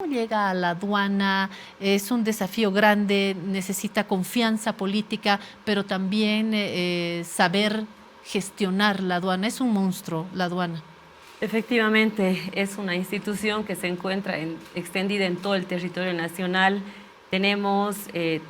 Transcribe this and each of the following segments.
Llega a la aduana, es un desafío grande, necesita confianza política, pero también saber gestionar la aduana. Es un monstruo la aduana. Efectivamente, es una institución que se encuentra extendida en todo el territorio nacional. Tenemos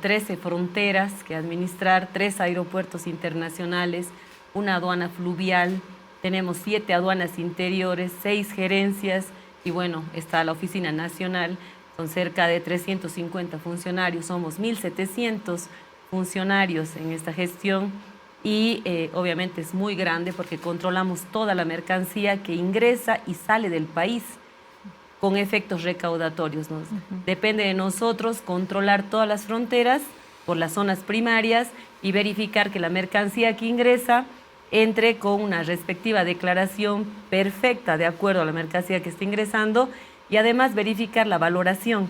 13 fronteras que administrar, 3 aeropuertos internacionales, una aduana fluvial, tenemos 7 aduanas interiores, 6 gerencias y bueno, está la Oficina Nacional con cerca de 350 funcionarios, somos 1.700 funcionarios en esta gestión y obviamente es muy grande porque controlamos toda la mercancía que ingresa y sale del país con efectos recaudatorios, ¿no? Depende de nosotros controlar todas las fronteras por las zonas primarias y verificar que la mercancía que ingresa entre con una respectiva declaración perfecta de acuerdo a la mercancía que está ingresando y además verificar la valoración,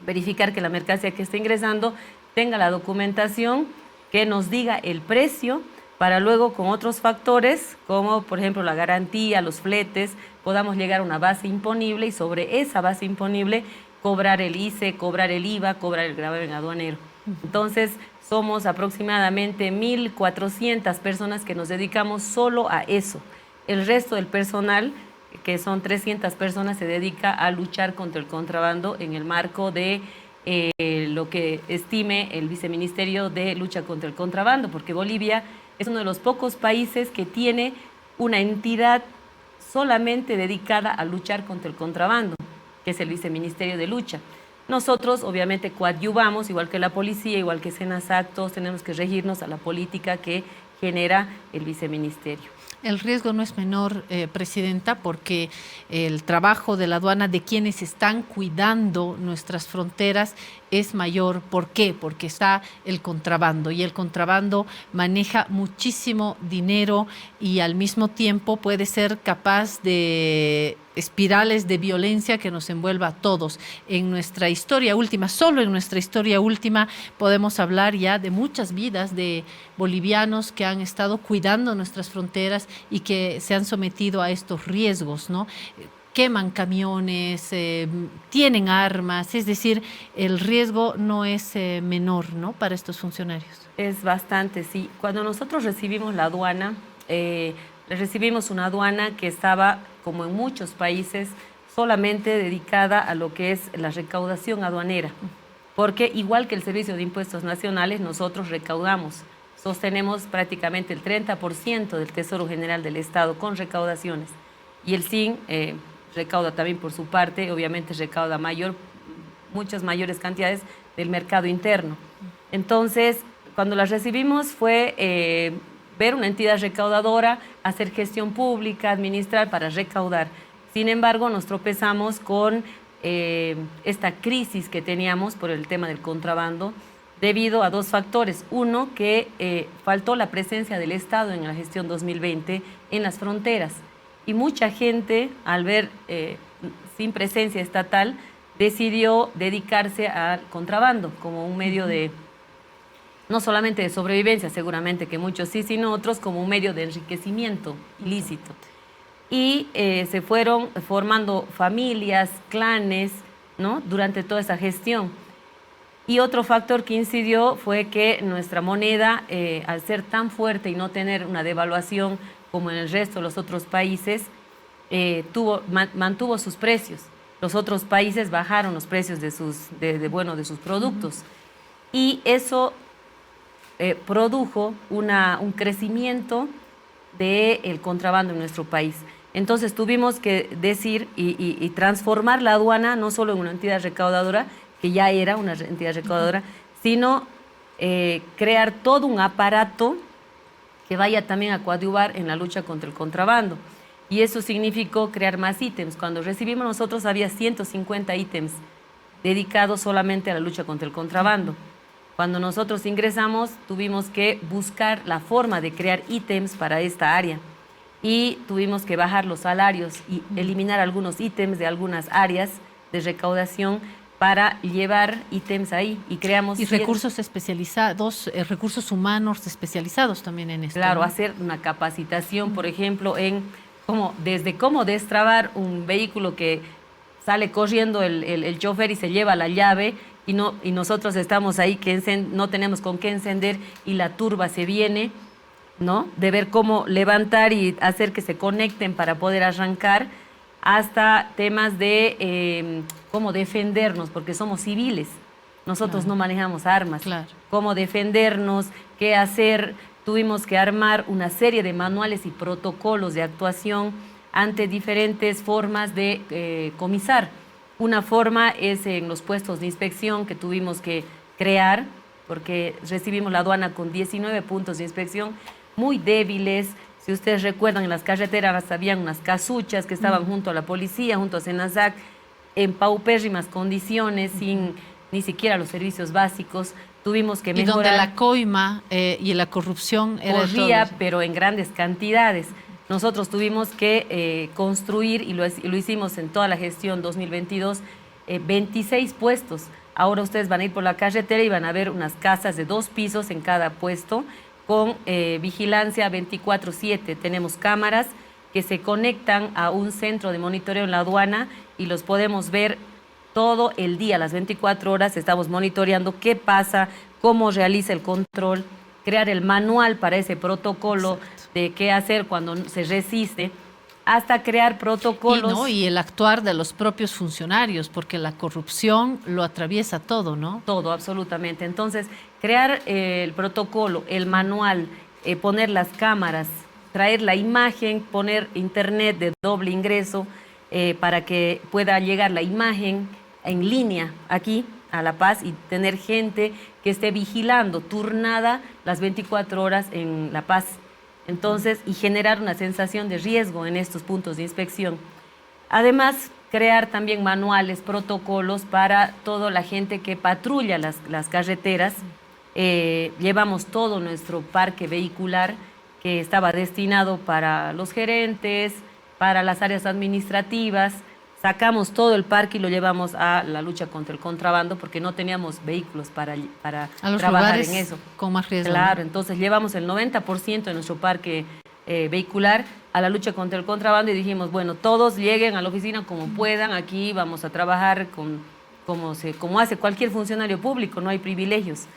verificar que la mercancía que está ingresando tenga la documentación que nos diga el precio para luego con otros factores, como por ejemplo la garantía, los fletes, podamos llegar a una base imponible y sobre esa base imponible cobrar el ICE, cobrar el IVA, cobrar el gravamen aduanero. Entonces, somos aproximadamente 1.400 personas que nos dedicamos solo a eso. El resto del personal, que son 300 personas, se dedica a luchar contra el contrabando en el marco de lo que estime el Viceministerio de Lucha contra el Contrabando, porque Bolivia es uno de los pocos países que tiene una entidad solamente dedicada a luchar contra el contrabando, que es el Viceministerio de Lucha. Nosotros obviamente coadyuvamos, igual que la policía, igual que Senasac, todos tenemos que regirnos a la política que genera el Viceministerio. El riesgo no es menor, Presidenta, porque el trabajo de la aduana, de quienes están cuidando nuestras fronteras, es mayor. ¿Por qué? Porque está el contrabando y el contrabando maneja muchísimo dinero y al mismo tiempo puede ser capaz de espirales de violencia que nos envuelva a todos. En nuestra historia última, solo en nuestra historia última, podemos hablar ya de muchas vidas de bolivianos que han estado cuidando nuestras fronteras y que se han sometido a estos riesgos, ¿no? Queman camiones, tienen armas, es decir, el riesgo no es menor, ¿no?, para estos funcionarios. Es bastante, sí. Cuando nosotros recibimos la aduana, recibimos una aduana que estaba, como en muchos países, solamente dedicada a lo que es la recaudación aduanera, porque igual que el Servicio de Impuestos Nacionales, nosotros recaudamos, sostenemos prácticamente el 30% del Tesoro General del Estado con recaudaciones, y el SIN recauda también por su parte, obviamente recauda muchas mayores cantidades del mercado interno. Entonces, cuando las recibimos fue ver una entidad recaudadora, hacer gestión pública, administrar para recaudar. Sin embargo, nos tropezamos con esta crisis que teníamos por el tema del contrabando, debido a 2 factores. Uno, que faltó la presencia del Estado en la gestión 2020 en las fronteras. Y mucha gente, al ver sin presencia estatal, decidió dedicarse al contrabando como un medio de, no solamente de sobrevivencia, seguramente que muchos sí, sino otros como un medio de enriquecimiento ilícito. Y se fueron formando familias, clanes, ¿no?, durante toda esa gestión. Y otro factor que incidió fue que nuestra moneda, al ser tan fuerte y no tener una devaluación como en el resto de los otros países, mantuvo sus precios. Los otros países bajaron los precios de sus productos. Y eso produjo un crecimiento del contrabando en nuestro país. Entonces tuvimos que decir y transformar la aduana no solo en una entidad recaudadora, que ya era una entidad recaudadora, sino crear todo un aparato que vaya también a coadyuvar en la lucha contra el contrabando. Y eso significó crear más ítems. Cuando recibimos nosotros había 150 ítems dedicados solamente a la lucha contra el contrabando. Cuando nosotros ingresamos tuvimos que buscar la forma de crear ítems para esta área y tuvimos que bajar los salarios y eliminar algunos ítems de algunas áreas de recaudación para llevar ítems ahí y creamos... Y recursos especializados, recursos humanos especializados también en esto. Claro, ¿no?, hacer una capacitación, por ejemplo, en desde cómo destrabar un vehículo que sale corriendo el chofer y se lleva la llave y nosotros estamos ahí que no tenemos con qué encender y la turba se viene, ¿no? De ver cómo levantar y hacer que se conecten para poder arrancar, hasta temas de cómo defendernos, porque somos civiles, nosotros no manejamos armas, cómo defendernos, qué hacer. Tuvimos que armar una serie de manuales y protocolos de actuación ante diferentes formas de comisar. Una forma es en los puestos de inspección que tuvimos que crear, porque recibimos la aduana con 19 puntos de inspección muy débiles. Si ustedes recuerdan, en las carreteras habían unas casuchas que estaban junto a la policía, junto a Senasac, en paupérrimas condiciones, sin ni siquiera los servicios básicos. Tuvimos que mejorar. Y donde la coima y la corrupción corría, pero en grandes cantidades. Nosotros tuvimos que construir, y lo hicimos en toda la gestión 2022, 26 puestos. Ahora ustedes van a ir por la carretera y van a ver unas casas de 2 pisos en cada puesto, con vigilancia 24/7. Tenemos cámaras que se conectan a un centro de monitoreo en la aduana y los podemos ver todo el día, las 24 horas estamos monitoreando qué pasa, cómo realiza el control, crear el manual para ese protocolo de qué hacer cuando se resiste, hasta crear protocolos. Y el actuar de los propios funcionarios, porque la corrupción lo atraviesa todo, ¿no? Todo, absolutamente. Entonces, crear el protocolo, el manual, poner las cámaras, traer la imagen, poner internet de doble ingreso para que pueda llegar la imagen en línea aquí a La Paz y tener gente que esté vigilando, turnada las 24 horas en La Paz. Entonces, y generar una sensación de riesgo en estos puntos de inspección. Además, crear también manuales, protocolos para toda la gente que patrulla las carreteras. Llevamos todo nuestro parque vehicular que estaba destinado para los gerentes, para las áreas administrativas. Sacamos todo el parque y lo llevamos a la lucha contra el contrabando porque no teníamos vehículos para trabajar en eso. Con más riesgo. Claro, entonces llevamos el 90% de nuestro parque vehicular a la lucha contra el contrabando y dijimos, bueno, todos lleguen a la oficina como puedan, aquí vamos a trabajar como hace cualquier funcionario público, no hay privilegios.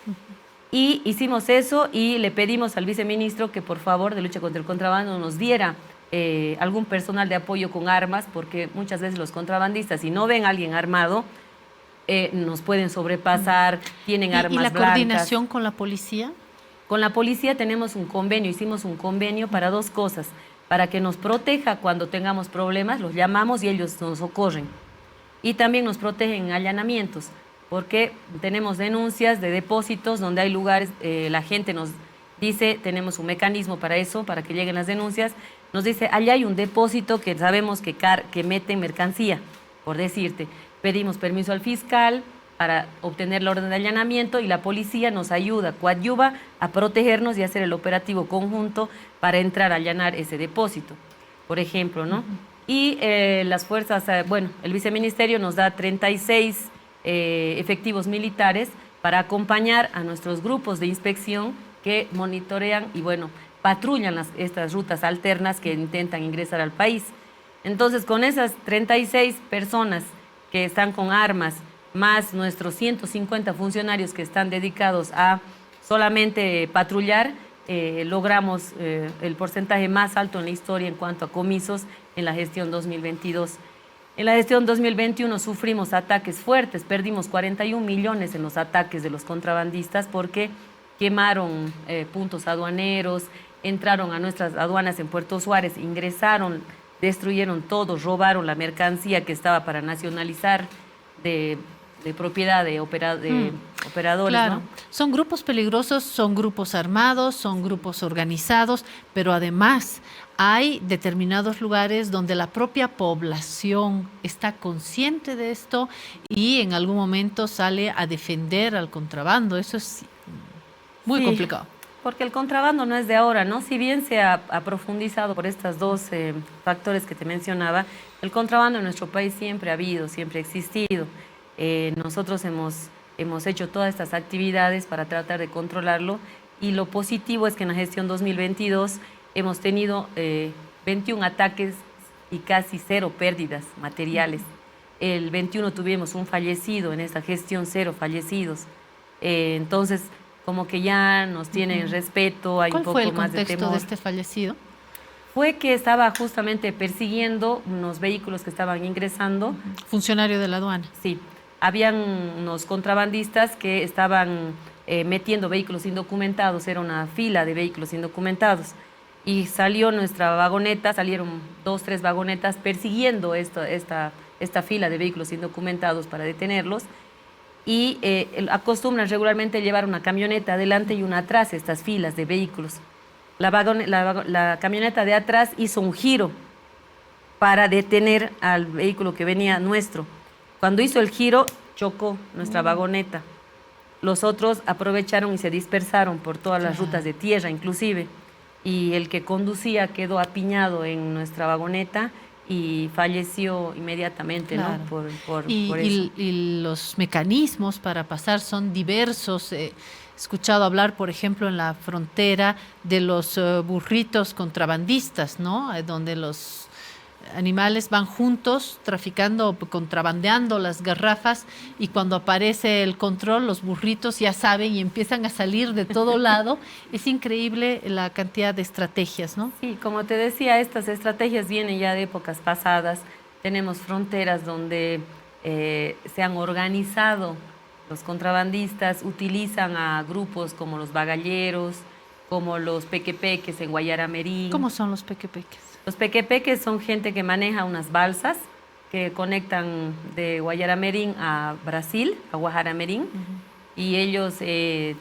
Y hicimos eso y le pedimos al viceministro que por favor de lucha contra el contrabando nos diera algún personal de apoyo con armas, porque muchas veces los contrabandistas, si no ven a alguien armado, nos pueden sobrepasar, tienen armas blancas. ¿Y la coordinación con la policía? Con la policía tenemos un convenio, hicimos un convenio para 2 cosas, para que nos proteja cuando tengamos problemas, los llamamos y ellos nos socorren. Y también nos protegen en allanamientos, porque tenemos denuncias de depósitos donde hay lugares, la gente nos dice, tenemos un mecanismo para eso, para que lleguen las denuncias, nos dice, allá hay un depósito que sabemos que mete mercancía, por decirte. Pedimos permiso al fiscal para obtener la orden de allanamiento y la policía nos ayuda, coadyuva a protegernos y hacer el operativo conjunto para entrar a allanar ese depósito, por ejemplo, ¿no? Y las fuerzas, bueno, el viceministerio nos da 36 efectivos militares para acompañar a nuestros grupos de inspección que monitorean y, bueno, patrullan estas rutas alternas que intentan ingresar al país. Entonces, con esas 36 personas que están con armas, más nuestros 150 funcionarios que están dedicados a solamente patrullar, logramos el porcentaje más alto en la historia en cuanto a comisos en la gestión 2022. En la gestión 2021 sufrimos ataques fuertes, perdimos 41 millones en los ataques de los contrabandistas porque quemaron puntos aduaneros, entraron a nuestras aduanas en Puerto Suárez, ingresaron, destruyeron todo, robaron la mercancía que estaba para nacionalizar de propiedad de operadores. Claro, ¿no? Son grupos peligrosos, son grupos armados, son grupos organizados, pero además hay determinados lugares donde la propia población está consciente de esto y en algún momento sale a defender al contrabando. Eso es muy complicado. Porque el contrabando no es de ahora, ¿no? Si bien se ha profundizado por estos 2 factores que te mencionaba, el contrabando en nuestro país siempre ha habido, siempre ha existido. Nosotros hemos hecho todas estas actividades para tratar de controlarlo y lo positivo es que en la gestión 2022 hemos tenido 21 ataques y casi 0 pérdidas materiales. el 21 tuvimos un fallecido, en esta gestión 0 fallecidos. Entonces, como que ya nos tienen respeto, hay un poco ¿Cuál fue el más de contexto temor. de este fallecido? Fue que estaba justamente persiguiendo unos vehículos que estaban ingresando. Funcionario de la aduana. Sí, habían unos contrabandistas que estaban metiendo vehículos indocumentados, era una fila de vehículos indocumentados. Y salió nuestra vagoneta, salieron 2, 3 vagonetas persiguiendo esta fila de vehículos indocumentados para detenerlos. Y acostumbran regularmente llevar una camioneta adelante y una atrás, estas filas de vehículos. La camioneta de atrás hizo un giro para detener al vehículo que venía nuestro. Cuando hizo el giro, chocó nuestra vagoneta. Los otros aprovecharon y se dispersaron por todas las rutas de tierra, inclusive. Y el que conducía quedó apiñado en nuestra vagoneta y falleció inmediatamente, Claro. ¿no? Por eso. Y los mecanismos para pasar son diversos. He escuchado hablar, por ejemplo, en la frontera de los burritos contrabandistas, ¿no? Donde los animales van juntos traficando, contrabandeando las garrafas, y cuando aparece el control, los burritos ya saben y empiezan a salir de todo lado. Es increíble la cantidad de estrategias, ¿no? Sí, como te decía, estas estrategias vienen ya de épocas pasadas. Tenemos fronteras donde se han organizado. Los contrabandistas utilizan a grupos como los bagalleros, como los pequepeques en Guayaramerín. ¿Cómo son los pequepeques? Los pequepeques son gente que maneja unas balsas que conectan de Guayaramerín a Brasil, a Guajaramerín, y ellos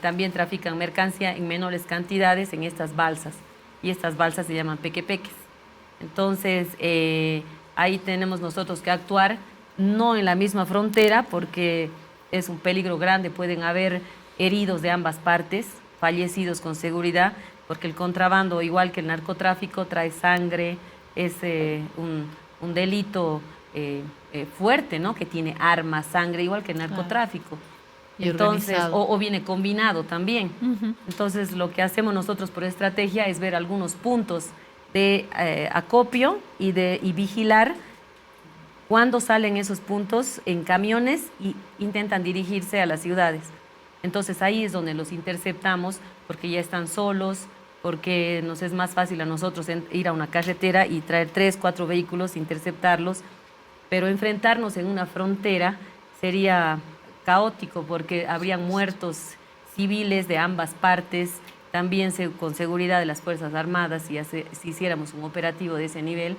también trafican mercancía en menores cantidades en estas balsas, y estas balsas se llaman pequepeques. Entonces, ahí tenemos nosotros que actuar, no en la misma frontera, porque es un peligro grande, pueden haber heridos de ambas partes, fallecidos con seguridad, porque el contrabando, igual que el narcotráfico, trae sangre, es un delito fuerte, ¿no? Que tiene armas, sangre, igual que el narcotráfico. Y entonces, organizado. o viene combinado también. Entonces, lo que hacemos nosotros por estrategia es ver algunos puntos de acopio y vigilar cuándo salen esos puntos en camiones y intentan dirigirse a las ciudades. Entonces ahí es donde los interceptamos, porque ya están solos, porque nos es más fácil a nosotros ir a una carretera y traer 3, 4 vehículos, interceptarlos, pero enfrentarnos en una frontera sería caótico, porque habrían muertos civiles de ambas partes, también con seguridad de las Fuerzas Armadas, si hiciéramos un operativo de ese nivel,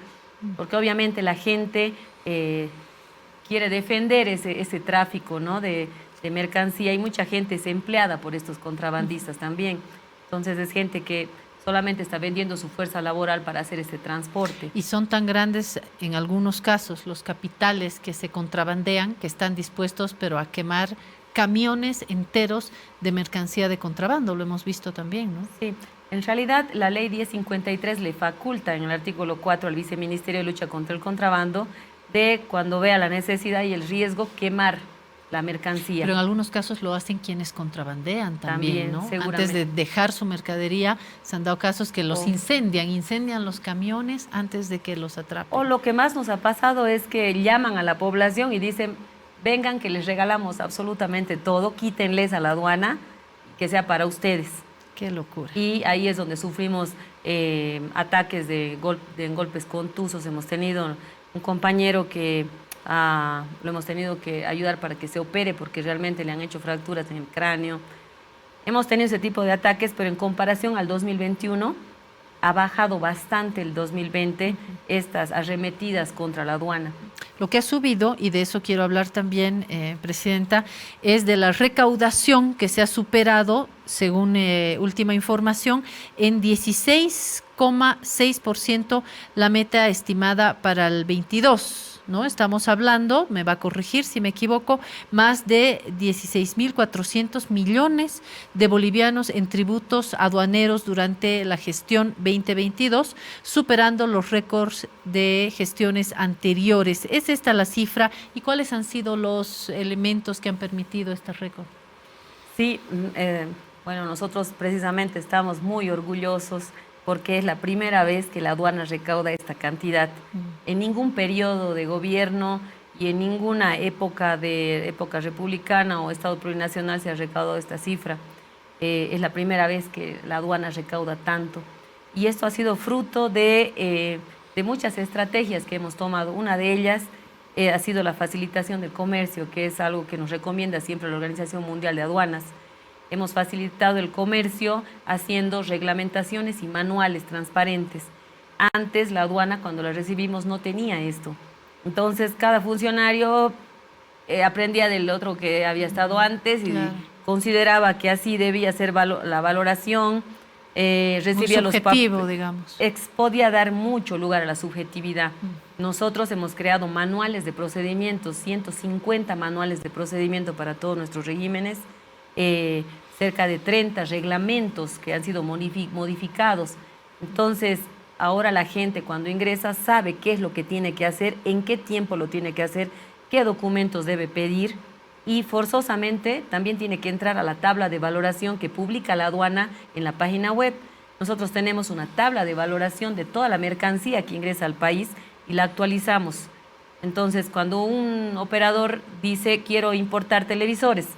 porque obviamente la gente quiere defender ese tráfico, ¿no? de mercancía, y mucha gente es empleada por estos contrabandistas también. Entonces es gente que solamente está vendiendo su fuerza laboral para hacer ese transporte. Y son tan grandes en algunos casos los capitales que se contrabandean, que están dispuestos pero a quemar camiones enteros de mercancía de contrabando, lo hemos visto también, ¿no? Sí, en realidad la ley 1053 le faculta en el artículo 4 al Viceministerio de Lucha contra el Contrabando de, cuando vea la necesidad y el riesgo, quemar la mercancía. Pero en algunos casos lo hacen quienes contrabandean también, ¿no? Seguramente. Antes de dejar su mercadería, se han dado casos que los incendian los camiones antes de que los atrapen. O lo que más nos ha pasado es que llaman a la población y dicen, vengan que les regalamos absolutamente todo, quítenles a la aduana, que sea para ustedes. Qué locura. Y ahí es donde sufrimos ataques de golpes contusos. Hemos tenido un compañero que lo hemos tenido que ayudar para que se opere, porque realmente le han hecho fracturas en el cráneo. Hemos tenido ese tipo de ataques, pero en comparación al 2021, ha bajado bastante el 2020 estas arremetidas contra la aduana. Lo que ha subido, y de eso quiero hablar también, Presidenta, es de la recaudación, que se ha superado, según última información, en 16,6% la meta estimada para el 22. ¿No? Estamos hablando, me va a corregir si me equivoco, más de 16.400 millones de bolivianos en tributos aduaneros durante la gestión 2022, superando los récords de gestiones anteriores. ¿Es esta la cifra? ¿Y cuáles han sido los elementos que han permitido este récord? Sí, bueno, nosotros precisamente estamos muy orgullosos, porque es la primera vez que la aduana recauda esta cantidad. En ningún periodo de gobierno y en ninguna época republicana o Estado plurinacional se ha recaudado esta cifra. Es la primera vez que la aduana recauda tanto. Y esto ha sido fruto de muchas estrategias que hemos tomado. Una de ellas ha sido la facilitación del comercio, que es algo que nos recomienda siempre la Organización Mundial de Aduanas. Hemos facilitado el comercio haciendo reglamentaciones y manuales transparentes. Antes la aduana, cuando la recibimos, no tenía esto. Entonces cada funcionario aprendía del otro que había estado antes y consideraba que así debía ser la valoración, recibía los papeles, digamos. Podía dar mucho lugar a la subjetividad. Nosotros hemos creado manuales de procedimientos, 150 manuales de procedimiento para todos nuestros regímenes, cerca de 30 reglamentos que han sido modificados. Entonces, ahora la gente cuando ingresa sabe qué es lo que tiene que hacer, en qué tiempo lo tiene que hacer, qué documentos debe pedir y forzosamente también tiene que entrar a la tabla de valoración que publica la aduana en la página web. Nosotros tenemos una tabla de valoración de toda la mercancía que ingresa al país y la actualizamos. Entonces, cuando un operador dice quiero importar televisores,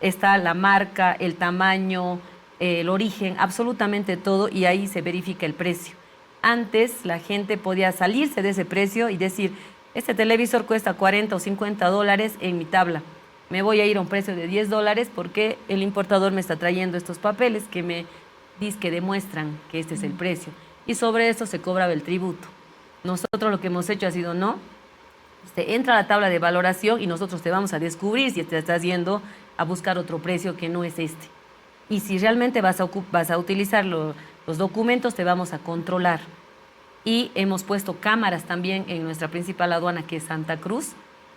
está la marca, el tamaño, el origen, absolutamente todo, y ahí se verifica el precio. Antes la gente podía salirse de ese precio y decir, este televisor cuesta 40 o 50 dólares en mi tabla. Me voy a ir a un precio de 10 dólares porque el importador me está trayendo estos papeles que demuestran que este es el precio. Y sobre eso se cobraba el tributo. Nosotros lo que hemos hecho ha sido, no, entra a la tabla de valoración y nosotros te vamos a descubrir si te estás yendo a buscar otro precio que no es este. Y si realmente vas a utilizar los documentos, te vamos a controlar. Y hemos puesto cámaras también en nuestra principal aduana, que es Santa Cruz,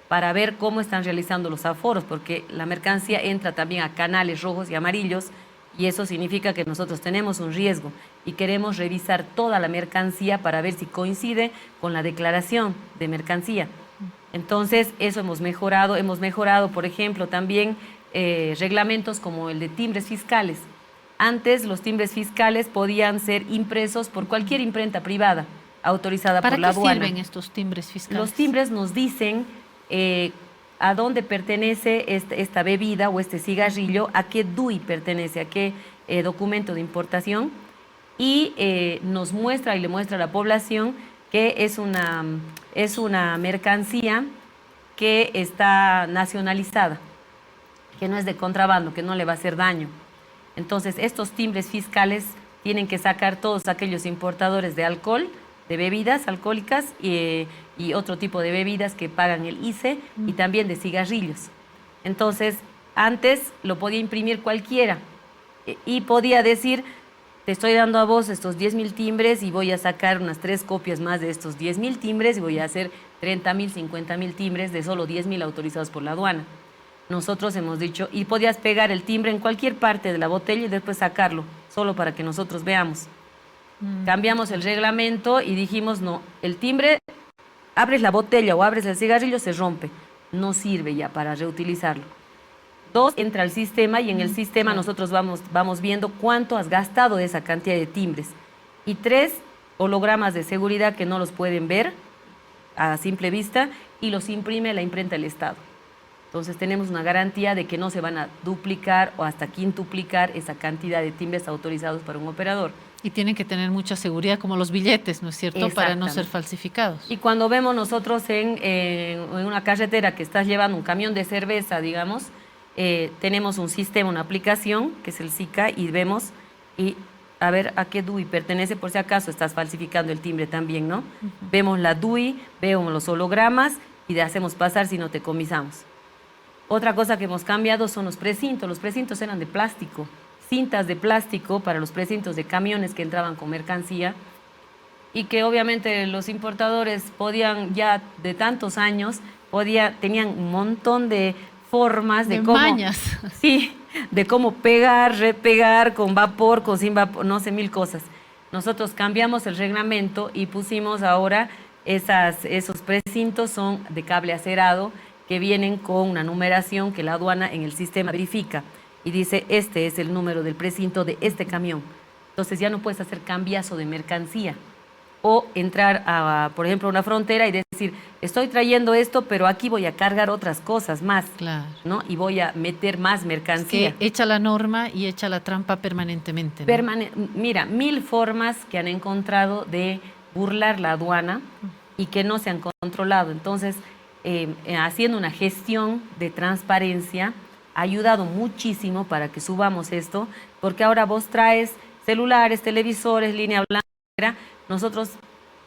para ver cómo están realizando los aforos, porque la mercancía entra también a canales rojos y amarillos, y eso significa que nosotros tenemos un riesgo y queremos revisar toda la mercancía para ver si coincide con la declaración de mercancía. Entonces, eso hemos mejorado. Hemos mejorado, por ejemplo, también reglamentos como el de timbres fiscales. Antes los timbres fiscales podían ser impresos por cualquier imprenta privada autorizada por la aduana. ¿Para qué sirven estos timbres fiscales? Los timbres nos dicen a dónde pertenece esta bebida o este cigarrillo, a qué DUI pertenece, a qué documento de importación, y nos muestra y le muestra a la población que es una mercancía que está nacionalizada, que no es de contrabando, que no le va a hacer daño. Entonces, estos timbres fiscales tienen que sacar todos aquellos importadores de alcohol, de bebidas alcohólicas y otro tipo de bebidas que pagan el ICE y también de cigarrillos. Entonces, antes lo podía imprimir cualquiera y podía decir, te estoy dando a vos estos 10.000 timbres y voy a sacar unas 3 copias más de estos 10.000 timbres y voy a hacer 30.000, 50.000 timbres de solo 10.000 autorizados por la aduana. Nosotros hemos dicho, y podías pegar el timbre en cualquier parte de la botella y después sacarlo, solo para que nosotros veamos. Cambiamos el reglamento y dijimos, no, el timbre, abres la botella o abres el cigarrillo, se rompe. No sirve ya para reutilizarlo. 2, entra al sistema y en el sistema nosotros vamos viendo cuánto has gastado de esa cantidad de timbres. Y 3, hologramas de seguridad que no los pueden ver a simple vista y los imprime la imprenta del Estado. Entonces tenemos una garantía de que no se van a duplicar o hasta quintuplicar esa cantidad de timbres autorizados para un operador. Y tienen que tener mucha seguridad, como los billetes, ¿no es cierto?, para no ser falsificados. Y cuando vemos nosotros en una carretera que estás llevando un camión de cerveza, digamos, tenemos un sistema, una aplicación, que es el SICA, y vemos, y a ver a qué DUI pertenece, por si acaso estás falsificando el timbre también, ¿no? Vemos la DUI, vemos los hologramas y le hacemos pasar si no te comisamos. Otra cosa que hemos cambiado son los precintos. Los precintos eran de plástico, cintas de plástico para los precintos de camiones que entraban con mercancía y que obviamente los importadores podían, ya de tantos años, tenían un montón de formas de cómo... mañas. Sí, de cómo pegar, repegar, con vapor, con sin vapor, no sé, 1000 cosas. Nosotros cambiamos el reglamento y pusimos ahora esos precintos son de cable acerado, que vienen con una numeración que la aduana en el sistema verifica y dice, este es el número del precinto de este camión. Entonces ya no puedes hacer cambiazo de mercancía. o entrar a, por ejemplo, a una frontera y decir, estoy trayendo esto, pero aquí voy a cargar otras cosas más, Claro. ¿no? Y voy a meter más mercancía. Es que echa la norma y echa la trampa permanentemente, ¿no? Mira, 1000 formas que han encontrado de burlar la aduana y que no se han controlado. Entonces, haciendo una gestión de transparencia, ha ayudado muchísimo para que subamos esto, porque ahora vos traes celulares, televisores, línea blanca, nosotros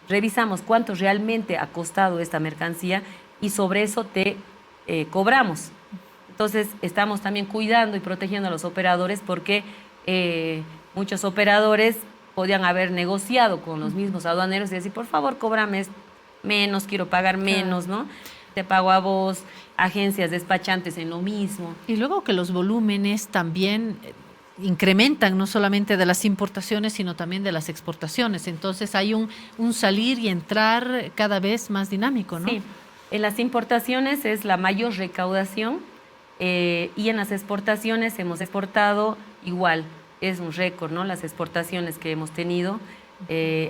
revisamos cuánto realmente ha costado esta mercancía y sobre eso te cobramos. Entonces, estamos también cuidando y protegiendo a los operadores porque muchos operadores podían haber negociado con los mismos aduaneros y decir, por favor, cóbrame menos, quiero pagar menos, ¿no? Te pago a vos, agencias despachantes en lo mismo. Y luego que los volúmenes también incrementan, no solamente de las importaciones, sino también de las exportaciones. Entonces hay un salir y entrar cada vez más dinámico, ¿no? Sí, en las importaciones es la mayor recaudación y en las exportaciones hemos exportado igual, es un récord, ¿no? Las exportaciones que hemos tenido.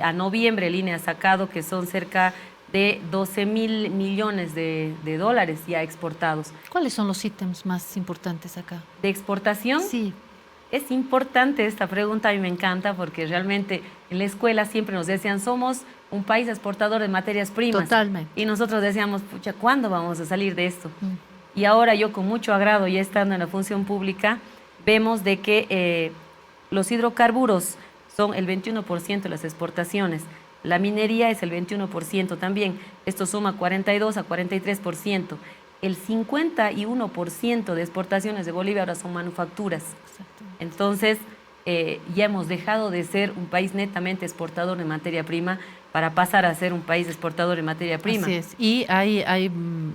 A noviembre el INE ha sacado que son cerca de 12.000 millones de dólares ya exportados. ¿Cuáles son los ítems más importantes acá? ¿De exportación? Sí. Es importante esta pregunta, a mí me encanta porque realmente en la escuela siempre nos decían, somos un país exportador de materias primas. Totalmente. Y nosotros decíamos, pucha, ¿cuándo vamos a salir de esto? Y ahora yo con mucho agrado, ya estando en la función pública, vemos de que los hidrocarburos son el 21% de las exportaciones. La minería es el 21% también. Esto suma 42 a 43%. El 51% de exportaciones de Bolivia ahora son manufacturas. Entonces, ya hemos dejado de ser un país netamente exportador de materia prima para pasar a ser un país exportador de materia prima. Así es. Y hay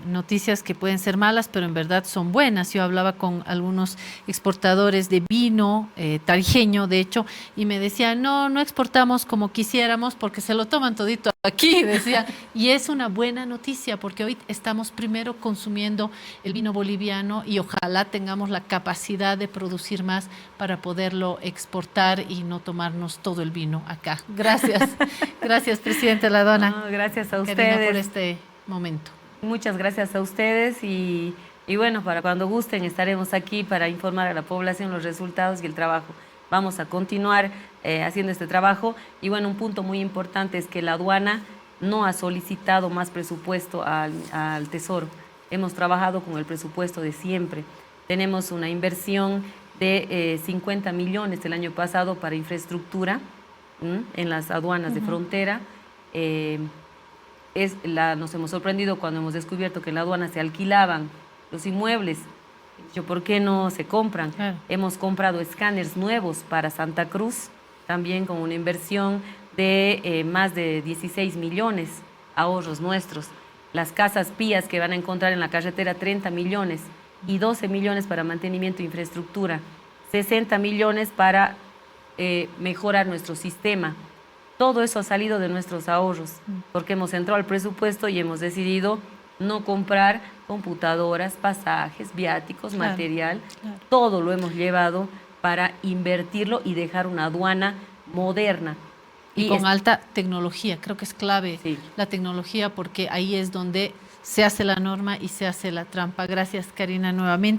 noticias que pueden ser malas, pero en verdad son buenas. Yo hablaba con algunos exportadores de vino tarijeño, de hecho, y me decían, no exportamos como quisiéramos porque se lo toman todito aquí, decían. Y es una buena noticia porque hoy estamos primero consumiendo el vino boliviano y ojalá tengamos la capacidad de producir más para poderlo exportar y no tomarnos todo el vino acá. Gracias. Gracias, Presidente La Aduana. No, gracias a ustedes. Karina, por este momento. Muchas gracias a ustedes y bueno, para cuando gusten estaremos aquí para informar a la población los resultados y el trabajo. Vamos a continuar haciendo este trabajo y bueno, un punto muy importante es que la aduana no ha solicitado más presupuesto al Tesoro. Hemos trabajado con el presupuesto de siempre. Tenemos una inversión de 50 millones el año pasado para infraestructura en las aduanas de frontera. Nos hemos sorprendido cuando hemos descubierto que en la aduana se alquilaban los inmuebles. ¿Por qué no se compran? Claro. Hemos comprado escáneres nuevos para Santa Cruz, también con una inversión de más de 16 millones, ahorros nuestros. Las casas pías que van a encontrar en la carretera, 30 millones y 12 millones para mantenimiento de infraestructura, 60 millones para mejorar nuestro sistema. Todo eso ha salido de nuestros ahorros, porque hemos entrado al presupuesto y hemos decidido no comprar computadoras, pasajes, viáticos, claro, material. Claro. Todo lo hemos llevado para invertirlo y dejar una aduana moderna. Y con alta tecnología, creo que es clave la tecnología porque ahí es donde se hace la norma y se hace la trampa. Gracias, Karina, nuevamente.